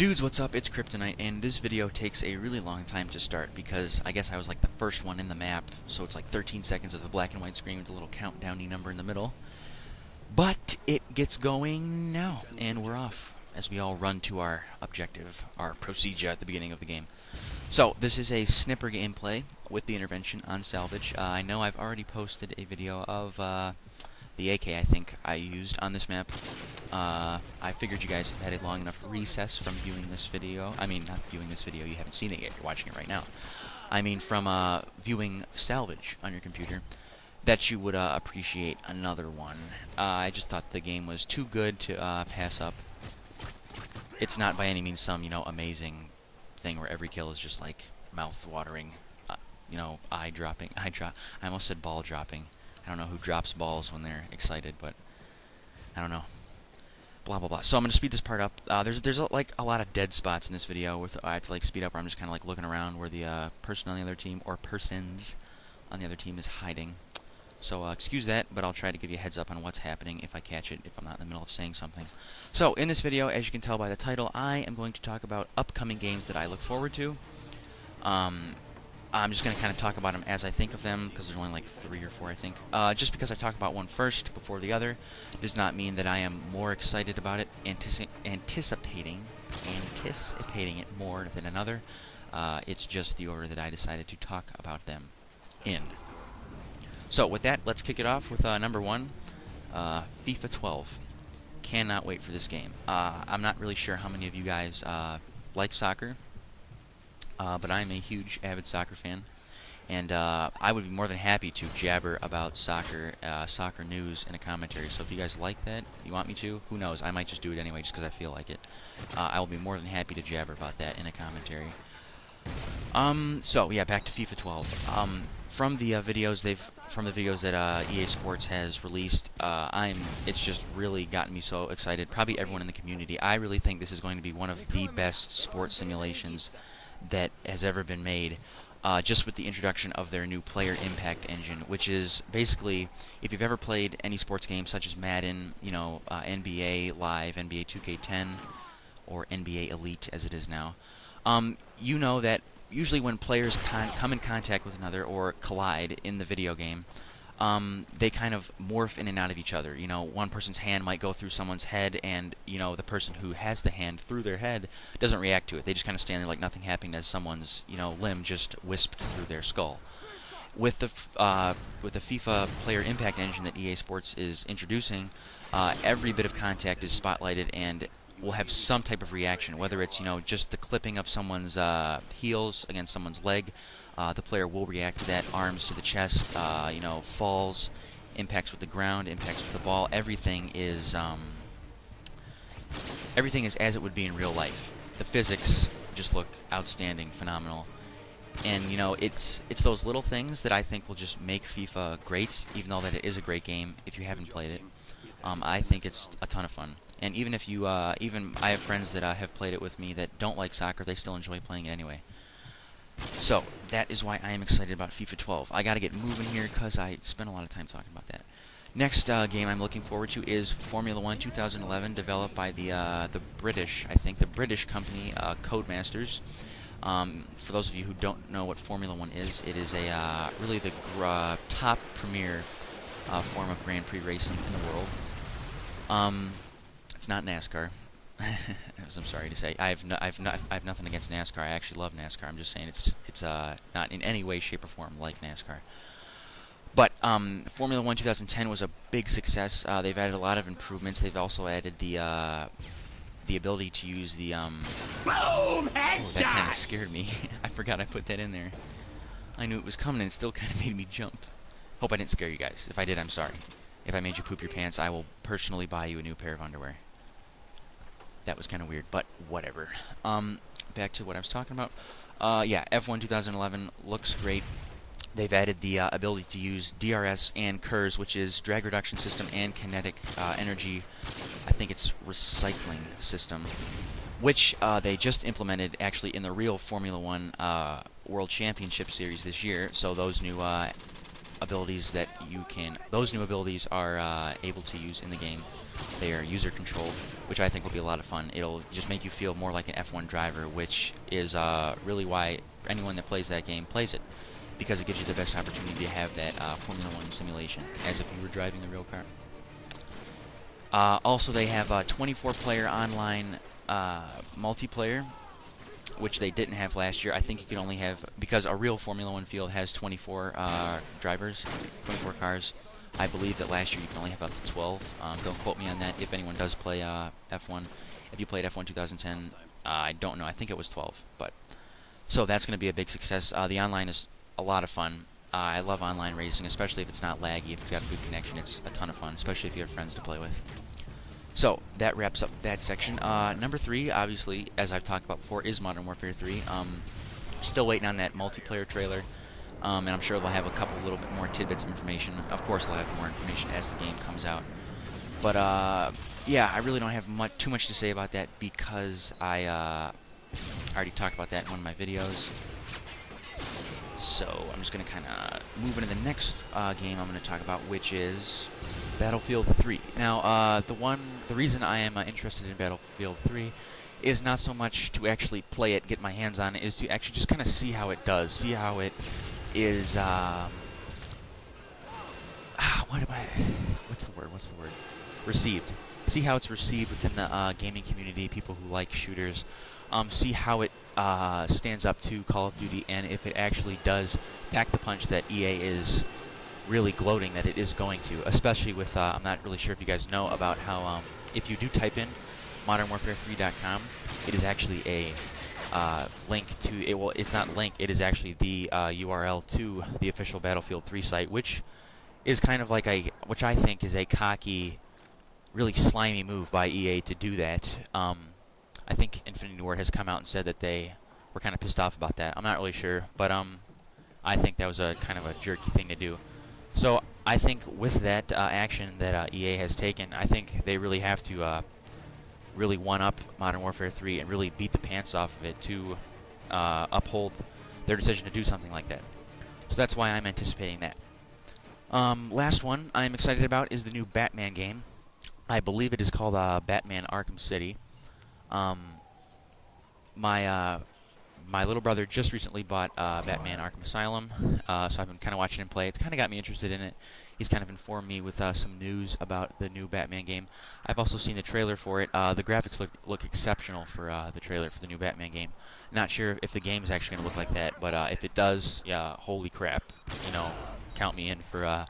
Dudes, what's up? It's Kryptonite, and this video takes a really long time to start because I guess I was like the first one in the map, so it's like 13 seconds of the black and white screen with a little countdowny number in the middle. But it gets going now, and we're off as we all run to our objective, our procedure at the beginning of the game. So, this is a snipper gameplay with the intervention on salvage. I know I've already posted a video of the AK I think I used on this map. I figured you guys have had a long enough recess from viewing this video. I mean, not viewing this video, you haven't seen it yet, you're watching it right now. I mean from viewing salvage on your computer, that you would appreciate another one. I just thought the game was too good to pass up. It's not by any means some, amazing thing where every kill is just like mouth-watering, eye-dropping. I almost said ball-dropping. I don't know who drops balls when they're excited, but I don't know. Blah blah blah. So I'm gonna speed this part up. There's like a lot of dead spots in this video. I have to like speed up where I'm just kind of like looking around where the person on the other team or persons on the other team is hiding. So excuse that, but I'll try to give you a heads up on what's happening if I catch it, if I'm not in the middle of saying something. So in this video, as you can tell by the title, I am going to talk about upcoming games that I look forward to. I'm just going to kind of talk about them as I think of them, because there's only like 3 or 4, I think. Just because I talk about one first before the other does not mean that I am more excited about it, anticipating it more than another. It's just the order that I decided to talk about them in. So with that, let's kick it off with number 1, FIFA 12. Cannot wait for this game. I'm not really sure how many of you guys like soccer. But I'm a huge avid soccer fan, and I would be more than happy to jabber about soccer news in a commentary. So if you guys like that, you want me to, who knows, I might just do it anyway just because I feel like it. I will be more than happy to jabber about that in a commentary. So yeah, back to FIFA 12. From the videos that EA Sports has released, it's just really gotten me so excited. Probably everyone in the community. I really think this is going to be one of the best sports simulations that has ever been made, just with the introduction of their new player impact engine, which is basically, if you've ever played any sports game such as Madden, NBA Live, NBA 2K10, or NBA Elite as it is now, you know that usually when players come in contact with another or collide in the video game, they kind of morph in and out of each other. One person's hand might go through someone's head, and the person who has the hand through their head doesn't react to it. They just kind of stand there like nothing happened as someone's limb just whisked through their skull. With the FIFA player impact engine that EA Sports is introducing, every bit of contact is spotlighted and will have some type of reaction, whether it's just the clipping of someone's heels against someone's leg. The player will react to that. Arms to the chest, falls, impacts with the ground, impacts with the ball. Everything is as it would be in real life. The physics just look outstanding, phenomenal, and it's those little things that I think will just make FIFA great. Even though that it is a great game, if you haven't played it, I think it's a ton of fun. And even if you, I have friends that have played it with me that don't like soccer, they still enjoy playing it anyway. So, that is why I am excited about FIFA 12. I gotta get moving here because I spent a lot of time talking about that. Next game I'm looking forward to is Formula 1 2011, developed by the British company, Codemasters. For those of you who don't know what Formula 1 is, it is really the top premier form of Grand Prix racing in the world. It's not NASCAR. As I'm sorry to say, I have nothing against NASCAR. I actually love NASCAR. I'm just saying it's not in any way, shape, or form like NASCAR. But Formula 1 2010 was a big success. They've added a lot of improvements. They've also added the ability to use the Boom! Headshot! Oh, that kind of scared me. I forgot I put that in there. I knew it was coming, and it still kind of made me jump. Hope I didn't scare you guys. If I did, I'm sorry. If I made you poop your pants, I will personally buy you a new pair of underwear. That was kind of weird, but whatever. Back to what I was talking about. Yeah, F1 2011 looks great. They've added the ability to use DRS and KERS, which is drag reduction system and kinetic energy. I think it's recycling system, which they just implemented actually in the real Formula 1 World Championship Series this year. So those new abilities that you can. Those new abilities are able to use in the game. They are user controlled, which I think will be a lot of fun. It'll just make you feel more like an F1 driver, which is really why anyone that plays that game plays it, because it gives you the best opportunity to have that Formula 1 simulation, as if you were driving a real car. Also, they have 24-player online multiplayer, which they didn't have last year. I think you can only have, because a real Formula 1 field has 24 drivers, 24 cars. I believe that last year you can only have up to 12. Don't quote me on that if anyone does play F1. If you played F1 2010, I don't know. I think it was 12. But so that's going to be a big success. The online is a lot of fun. I love online racing, especially if it's not laggy. If it's got a good connection, it's a ton of fun, especially if you have friends to play with. So that wraps up that section. Number 3, obviously, as I've talked about before, is Modern Warfare 3. Still waiting on that multiplayer trailer, and I'm sure they'll have a couple little bit more tidbits of information. Of course, they'll have more information as the game comes out. But yeah, I really don't have too much to say about that because I already talked about that in one of my videos. So I'm just going to kind of move into the next game I'm going to talk about, which is Battlefield 3. Now, the reason I am interested in Battlefield 3 is not so much to actually play it, get my hands on it, is to actually just kind of see how it does, see how it is. What's the word? Received. See how it's received within the gaming community, people who like shooters. See how it stands up to Call of Duty, and if it actually does pack the punch that EA is really gloating that it is going to, especially with, I'm not really sure if you guys know about how, if you do type in modernwarfare3.com, it is actually a link to, well, it's not link, it is actually the URL to the official Battlefield 3 site, which is kind of like which I think is a cocky, really slimy move by EA to do that. I think Infinity Ward has come out and said that they were kind of pissed off about that. I'm not really sure, but I think that was a kind of a jerky thing to do. So I think with that action that EA has taken, I think they really have to really one-up Modern Warfare 3 and really beat the pants off of it to uphold their decision to do something like that. So that's why I'm anticipating that. Last one I'm excited about is the new Batman game. I believe it is called Batman Arkham City. My little brother just recently bought Batman Arkham Asylum, so I've been kind of watching him play. It's kind of got me interested in it. He's kind of informed me with some news about the new Batman game. I've also seen the trailer for it. The graphics look exceptional for the trailer for the new Batman game. Not sure if the game is actually going to look like that, but if it does, yeah, holy crap. You know, count me in for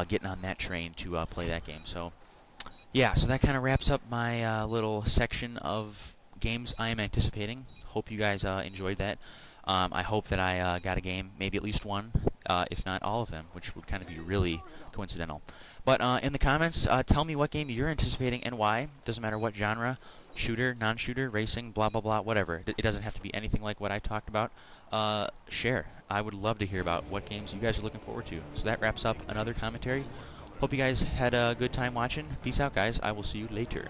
getting on that train to play that game. So, yeah, so that kind of wraps up my little section of games I am anticipating. Hope you guys enjoyed that. I hope that I got a game, maybe at least one, if not all of them, which would kind of be really coincidental. But in the comments, tell me what game you're anticipating and why. Doesn't matter what genre, shooter, non-shooter, racing, blah, blah, blah, whatever. It doesn't have to be anything like what I talked about. Share. I would love to hear about what games you guys are looking forward to. So that wraps up another commentary. Hope you guys had a good time watching. Peace out, guys. I will see you later.